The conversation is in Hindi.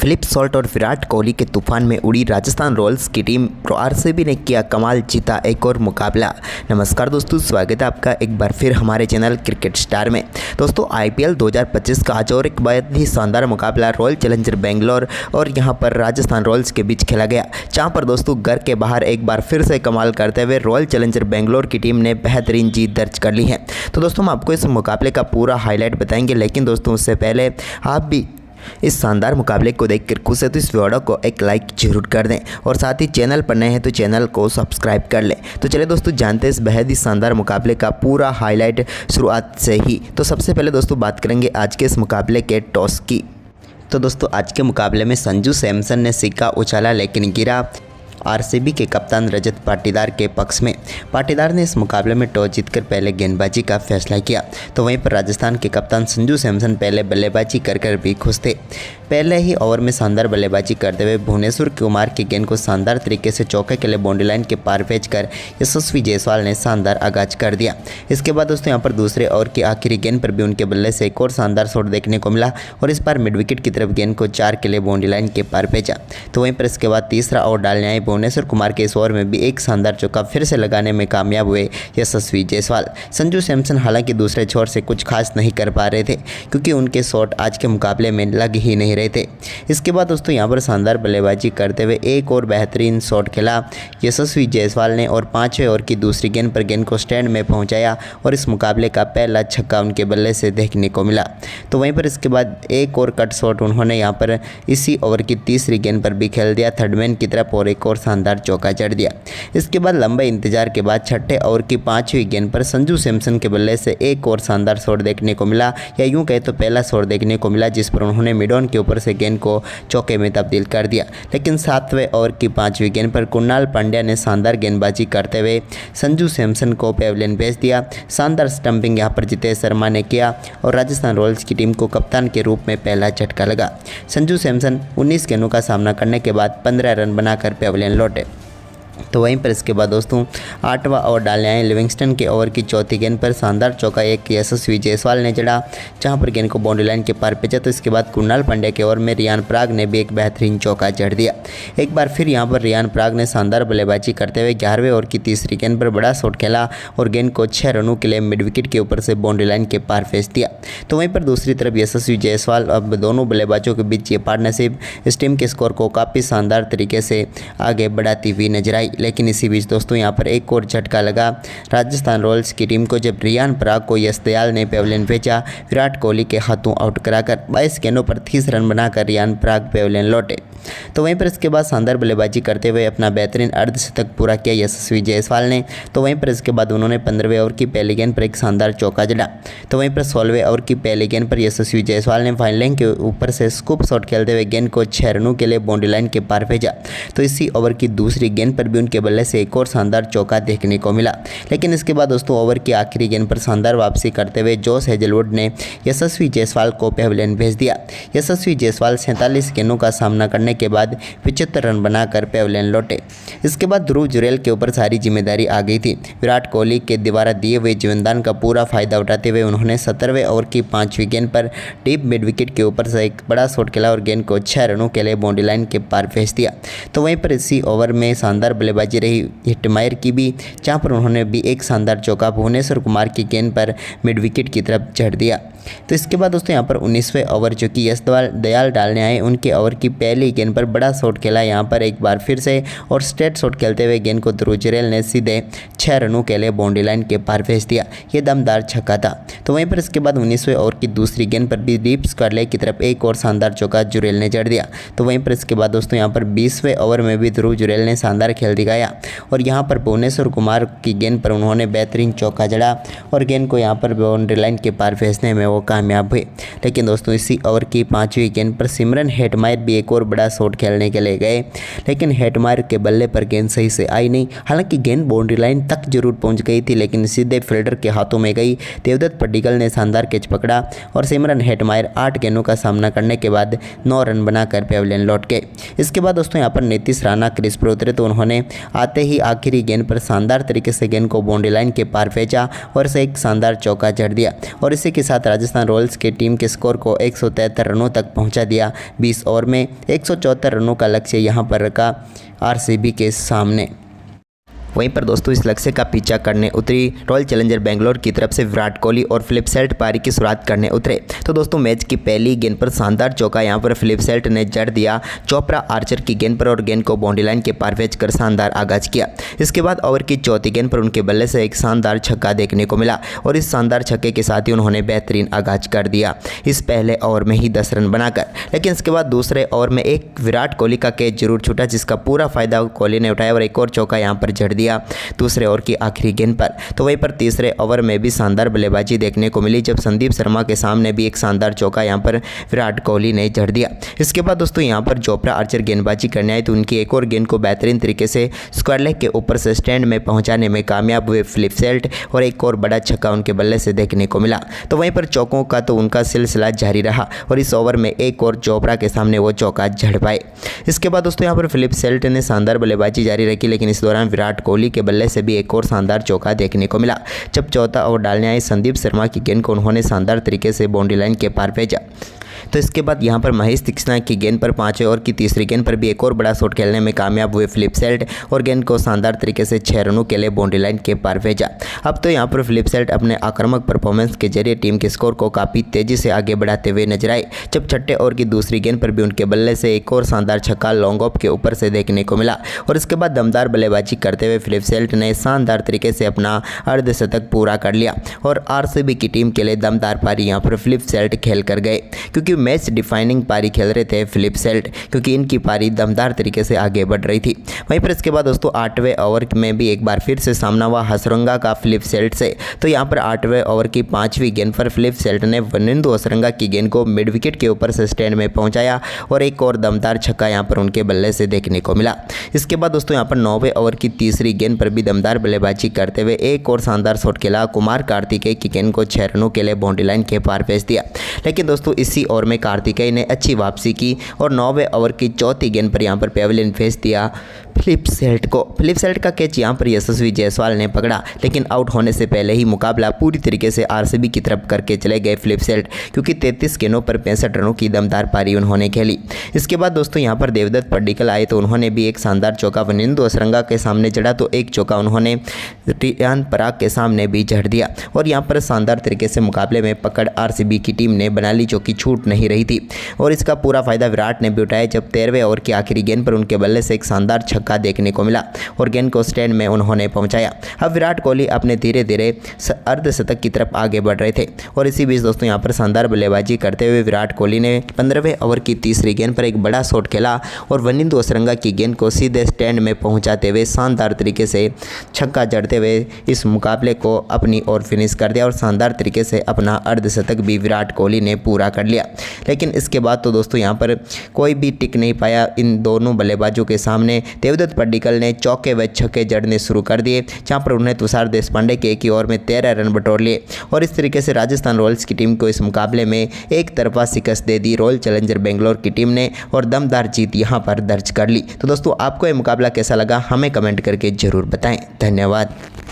फिलिप सॉल्ट और विराट कोहली के तूफान में उड़ी राजस्थान रॉयल्स की टीम आरसीबी ने किया कमाल, जीता एक और मुकाबला। नमस्कार दोस्तों, स्वागत है आपका एक बार फिर हमारे चैनल क्रिकेट स्टार में। दोस्तों आईपीएल 2025 का आज और एक बहुत ही शानदार मुकाबला रॉयल चैलेंजर बेंगलोर और यहां पर राजस्थान रॉयल्स के बीच खेला गया, जहां पर दोस्तों घर के बाहर एक बार फिर से कमाल करते हुए रॉयल चैलेंजर बेंगलोर की टीम ने बेहतरीन जीत दर्ज कर ली है। तो दोस्तों हम आपको इस मुकाबले का पूरा हाईलाइट बताएंगे, लेकिन दोस्तों उससे पहले आप भी इस शानदार मुकाबले को देखकर खुश है तो इस वीडियो को एक लाइक जरूर कर दें और साथ ही चैनल पर नए हैं तो चैनल को सब्सक्राइब कर लें। तो चलिए दोस्तों जानते हैं इस बेहद ही शानदार मुकाबले का पूरा हाईलाइट शुरुआत से ही। तो सबसे पहले दोस्तों बात करेंगे आज के इस मुकाबले के टॉस की। तो दोस्तों आज के मुकाबले में संजू सैमसन ने सिक्का उछाला लेकिन गिरा आरसीबी के कप्तान रजत पाटीदार के पक्ष में। पाटीदार ने इस मुकाबले में टॉस जीतकर पहले गेंदबाजी का फैसला किया, तो वहीं पर राजस्थान के कप्तान संजू सैमसन पहले बल्लेबाजी कर भी खुश थे। पहले ही ओवर में शानदार बल्लेबाजी करते हुए भुवनेश्वर कुमार की गेंद को शानदार तरीके से चौके के लिए बाउंड्री लाइन के पार भेजकर यशस्वी जायसवाल ने शानदार आगाज कर दिया। इसके बाद दोस्तों यहाँ पर दूसरे ओवर की आखिरी गेंद पर भी उनके बल्ले से एक और शानदार शॉट देखने को मिला और इस बार मिड विकेट की तरफ गेंद को 4 के लिए बाउंड्री लाइन के पार भेजा। तो वहीं पर इसके बाद तीसरा ओवर डालने आए भुवनेश्वर कुमार के इस ओवर में भी एक शानदार चौका फिर से लगाने में कामयाब हुए यशस्वी जायसवाल। संजू सैमसन हालांकि दूसरे छोर से कुछ खास नहीं कर पा रहे थे क्योंकि उनके शॉट आज के मुकाबले में लग ही नहीं रहे थे। इसके बाद दोस्तों यहाँ पर शानदार बल्लेबाजी करते हुए एक और बेहतरीन शॉट खेला यशस्वी जायसवाल ने और 5वें ओवर की दूसरी गेंद पर गेंद को स्टैंड में पहुंचाया और इस मुकाबले का पहला छक्का उनके बल्ले से देखने को मिला। तो वहीं पर इसके बाद एक और कट शॉट उन्होंने यहाँ पर इसी ओवर की तीसरी गेंद पर भी खेल दिया थर्डमैन की तरफ और एक और शानदार चौका जड़ दिया। इसके बाद लंबे इंतजार के बाद छठे ओवर की 5वीं गेंद पर संजू सैमसन के बल्ले से एक और शानदार शॉट देखने को मिला, या यूं कहे तो पहला शॉट देखने को मिला जिस पर उन्होंने मिड ऑन के ऊपर से गेंद को चौके में तब्दील कर दिया। लेकिन 7वें ओवर की 5वीं गेंद पर कुणाल पांड्या ने शानदार गेंदबाजी करते हुए संजू सैमसन को पेविलियन भेज दिया। शानदार स्टंपिंग यहां पर जितेश शर्मा ने किया और राजस्थान रॉयल्स की टीम को कप्तान के रूप में पहला झटका लगा। संजू सैमसन 19 गेंदों का सामना करने के बाद 15 रन बनाकर पेविलियन लौटे। तो वहीं पर इसके बाद दोस्तों 8वां ओवर डालने आए लिविंगस्टन के ओवर की चौथी गेंद पर शानदार चौका एक यशस्वी जायसवाल ने जड़ा, जहां पर गेंद को बाउंड्री लाइन के पार भेजा। तो इसके बाद कुणाल पांड्या के ओवर में रियान पराग ने भी एक बेहतरीन चौका जड़ दिया। एक बार फिर यहां पर रियान पराग ने शानदार बल्लेबाजी करते हुए 11वें ओवर की तीसरी गेंद पर बड़ा शॉट खेला और गेंद को 6 रनों के लिए मिड विकेट के ऊपर से बाउंड्री लाइन के पार भेज दिया। तो वहीं पर दूसरी तरफ यशस्वी जायसवाल, अब दोनों बल्लेबाजों के बीच ये पार्टनरशिप इस टीम के स्कोर को काफ़ी शानदार तरीके से आगे बढ़ाती हुई नजर आई। लेकिन इसी बीच दोस्तों यहां पर एक और झटका लगा राजस्थान रॉयल्स की टीम को जब रियान पराग को यश दयाल ने पेविलियन भेजा विराट कोहली के हाथों आउट कराकर 22 गेंदों पर 30 रन बनाकर रियान पराग पेविलियन लौटे। तो वहीं पर इसके बाद शानदार बल्लेबाजी करते हुए अपना बेहतरीन अर्धशतक पूरा किया यशस्वी जायसवाल ने। तो वहीं पर इसके बाद उन्होंने 15वें ओवर की पहली गेंद पर एक शानदार चौका जड़ा। तो वहीं पर 16वें ओवर की पहली गेंद पर यशस्वी जायसवाल ने फाइन लाइन के ऊपर से स्कूप शॉट खेलते हुए गेंद को 6 रनों के लिए बाउंड्री लाइन के पार भेजा। तो इसी ओवर की दूसरी गेंद पर भी उनके बल्ले से एक और शानदार चौका देखने को मिला। लेकिन इसके बाद दोस्तों ओवर की आखिरी गेंद पर शानदार वापसी करते हुए जोश हेजलवुड ने यशस्वी जायसवाल को पेविलियन भेज दिया। यशस्वी जायसवाल 47 गेंदों का सामना करने के बाद 75 रन बनाकर पेविलियन लौटे। इसके बाद ध्रुव जुरैल के ऊपर सारी जिम्मेदारी आ गई थी। विराट कोहली के द्वारा दिए हुए जीवनदान का पूरा फायदा उठाते हुए उन्होंने 17वें ओवर की 5वीं गेंद पर डीप मिड विकेट के ऊपर से एक बड़ा शॉट खेला और गेंद को 6 रनों के लिए बाउंड्री लाइन के पार भेज दिया। तो वहीं पर इसी ओवर में शानदार बल्लेबाजी रही हिटमायर की भी, जहां पर उन्होंने भी एक शानदार चौका भुवनेश्वर कुमार की गेंद पर मिड विकेट की तरफ जड़ दिया। तो इसके बाद दोस्तों यहाँ पर 19वें ओवर जो कि यश दयाल डालने आए उनके ओवर की पहली गेंद पर बड़ा शॉट खेला यहाँ पर एक बार फिर से और स्ट्रेट शॉट खेलते हुए गेंद को ध्रुव जुरैल ने सीधे 6 रनों के लिए बाउंड्री लाइन के पार भेज दिया। ये दमदार छक्का था। तो वहीं पर इसके बाद 19वें ओवर की दूसरी गेंद पर भी डीप स्क्वायर लेग की तरफ एक और शानदार चौका जुरैल ने जड़ दिया। तो वहीं पर इसके बाद दोस्तों यहाँ पर 20वें ओवर में भी ध्रुव जुरैल ने शानदार खेल दिखाया और यहाँ पर भुवनेश्वर कुमार की गेंद पर उन्होंने बेहतरीन चौका जड़ा और गेंद को यहाँ पर बाउंड्री लाइन के पार भेजने में वो कामयाब हुए। लेकिन दोस्तों इसी ओवर की 5वीं गेंद पर सिमरन हेटमायर भी एक और बड़ा शॉट खेलने के लिए गए, लेकिन हेटमायर के बल्ले पर गेंद सही से आई नहीं। हालांकि गेंद बाउंड्री लाइन तक जरूर पहुंच गई थी लेकिन सीधे फील्डर के हाथों में गई। देवदत्त पड्डीकल ने शानदार कैच पकड़ा और सिमरन हेटमायर 8 गेंदों का सामना करने के बाद 9 रन बनाकर पेविलियन लौट गए। इसके बाद दोस्तों यहाँ पर नीतीश राणा क्रीज पर उतरे तो उन्होंने आते ही आखिरी गेंद पर शानदार तरीके से गेंद को बाउंड्री लाइन के पार भेजा और इसे एक शानदार चौका जड़ दिया और इसी के साथ राजस्थान रॉयल्स की टीम के स्कोर को 173 रनों तक पहुंचा दिया। 20 ओवर में 174 रनों का लक्ष्य यहां पर रखा आरसीबी के सामने। वहीं पर दोस्तों इस लक्ष्य का पीछा करने उतरी रॉयल चैलेंजर बेंगलोर की तरफ से विराट कोहली और फिलिप सेल्ट पारी की शुरुआत करने उतरे। तो दोस्तों मैच की पहली गेंद पर शानदार चौका यहां पर फिलिप सेल्ट ने जड़ दिया चोपड़ा आर्चर की गेंद पर और गेंद को बाउंड्री लाइन के पार भेजकर शानदार आगाज किया। इसके बाद ओवर की चौथी गेंद पर उनके बल्ले से एक शानदार छक्का देखने को मिला और इस शानदार छक्के के साथ ही उन्होंने बेहतरीन आगाज कर दिया इस पहले ओवर में ही 10 रन बनाकर। लेकिन इसके बाद दूसरे ओवर में एक विराट कोहली का कैच जरूर छूटा जिसका पूरा फायदा कोहली ने उठाया और एक और चौका यहां पर जड़ दिया दूसरे ओवर की आखिरी गेंद पर। तो वहीं पर तीसरे ओवर में भी शानदार बल्लेबाजी देखने को मिली जब संदीप शर्मा के सामने भी एक शानदार चौका यहां पर विराट कोहली ने जड़ दिया। इसके बाद दोस्तों यहां पर चोपड़ा आर्चर गेंदबाजी करने आए तो उनकी एक और गेंद को बेहतरीन तरीके से स्क्वायर लेग के ऊपर से स्टैंड में पहुंचाने में कामयाब हुए फिलिप सेल्ट और एक और बड़ा छक्का उनके बल्ले से देखने को मिला। तो वहीं पर चौकों का तो उनका सिलसिला जारी रहा और इस ओवर में एक और चोपड़ा के सामने वो चौका जड़ पाए। इसके बाद दोस्तों यहां पर फिलिप सेल्ट ने शानदार बल्लेबाजी जारी रखी लेकिन इस दौरान विराट कोहली के बल्ले से भी एक और शानदार चौका देखने को मिला जब चौथा ओवर डालने आए संदीप शर्मा की गेंद को उन्होंने शानदार तरीके से बाउंड्री लाइन के पार भेजा। तो इसके बाद यहां पर महेश तीक्ष्णा की गेंद पर 5वें ओवर की तीसरी गेंद पर भी एक और बड़ा शॉट खेलने में कामयाब हुए फिलिप सेल्ट और गेंद को शानदार तरीके से 6 रनों के लिए बाउंड्री लाइन के पार भेजा। अब तो यहां पर फिलिप सेल्ट अपने आक्रामक परफॉर्मेंस के जरिए टीम के स्कोर को काफ़ी तेजी से आगे बढ़ाते हुए नजर आए जब छठे ओवर की दूसरी गेंद पर भी उनके बल्ले से एक और शानदार छक्का लॉन्ग ऑफ के ऊपर से देखने को मिला और इसके बाद दमदार बल्लेबाजी करते हुए फिलिप सेल्ट ने शानदार तरीके से अपना अर्धशतक पूरा कर लिया और आरसीबी की टीम के लिए दमदार पारी यहां पर फिलिप सेल्ट खेल कर गए क्योंकि मैच डिफाइनिंग पारी खेल रहे थे फिलिप सेल्ट क्योंकि इनकी पारी दमदार तरीके से आगे बढ़ रही थी। वहीं पर इसके बाद दोस्तों 8वें ओवर में भी एक बार फिर से सामना हुआ हसरंगा का फिलिप सेल्ट से। तो यहां पर 8वें ओवर की 5वीं गेंद पर फिलिप सेल्ट ने वनिंदु हसरंगा की गेंद को मिड विकेट के ऊपर से स्टैंड में पहुंचाया और एक और दमदार छक्का यहां पर उनके बल्ले से देखने को मिला। इसके बाद दोस्तों यहां पर 9वें ओवर की तीसरी गेंद पर भी दमदार बल्लेबाजी करते हुए एक और शानदार शॉट खेला कुमार कार्तिकेय की गेंद को 6 रनों के लिए बाउंड्री लाइन के पार भेज दिया। लेकिन दोस्तों इसी ओवर में कार्तिकेय ने अच्छी वापसी की और 9वें ओवर की चौथी गेंद पर यहां पर पेविलियन भेज दिया फिलिप सेल्ट को। फिलिप सेल्ट का कैच यहां पर यशस्वी जायसवाल ने पकड़ा लेकिन आउट होने से पहले ही मुकाबला पूरी तरीके से आरसीबी की तरफ करके चले गए फिलिप सेल्ट क्योंकि 33 गेंदों पर 65 रनों की दमदार पारी उन्होंने खेली। इसके बाद दोस्तों यहां पर देवदत्त पड्डीकल आए तो उन्होंने भी एक शानदार चौका वनिंदु हसरंगा के सामने जड़ा तो एक चौका उन्होंने रियान पराग के सामने भी जड़ दिया और यहां पर शानदार तरीके से मुकाबले में पकड़ आरसीबी की टीम ने बना ली जो कि छूट नहीं रही थी और इसका पूरा फायदा विराट ने भी उठाया जब 13वें ओवर की आखिरी गेंद पर उनके बल्ले से एक शानदार छक्का देखने को मिला और गेंद को स्टैंड में उन्होंने पहुंचाया। अब विराट कोहली अपने धीरे धीरे अर्धशतक की तरफ आगे बढ़ रहे थे और इसी बीच दोस्तों यहां पर शानदार बल्लेबाजी करते हुए विराट कोहली ने 15वें ओवर की तीसरी गेंद पर एक बड़ा शॉट खेला और वनिंदु हसरंगा की गेंद को सीधे स्टैंड में पहुंचाते हुए शानदार तरीके से छक्का जड़ते हुए इस मुकाबले को अपनी ओर फिनिश कर दिया और शानदार तरीके से अपना अर्धशतक भी विराट कोहली ने पूरा कर लिया। लेकिन इसके बाद तो दोस्तों यहां पर कोई भी टिक नहीं पाया इन दोनों बल्लेबाजों के सामने। देवदत्त पड्डीकल ने चौके व छक्के जड़ने शुरू कर दिए जहां पर उन्हें तुषार देशपांडे के एक ही ओवर में 13 रन बटोर लिए और इस तरीके से राजस्थान रॉयल्स की टीम को इस मुकाबले में एक तरफा शिकस्त दे दी रॉयल चैलेंजर बेंगलोर की टीम ने और दमदार जीत यहां पर दर्ज कर ली। तो दोस्तों आपको ये मुकाबला कैसा लगा हमें कमेंट करके जरूर बताएं। धन्यवाद।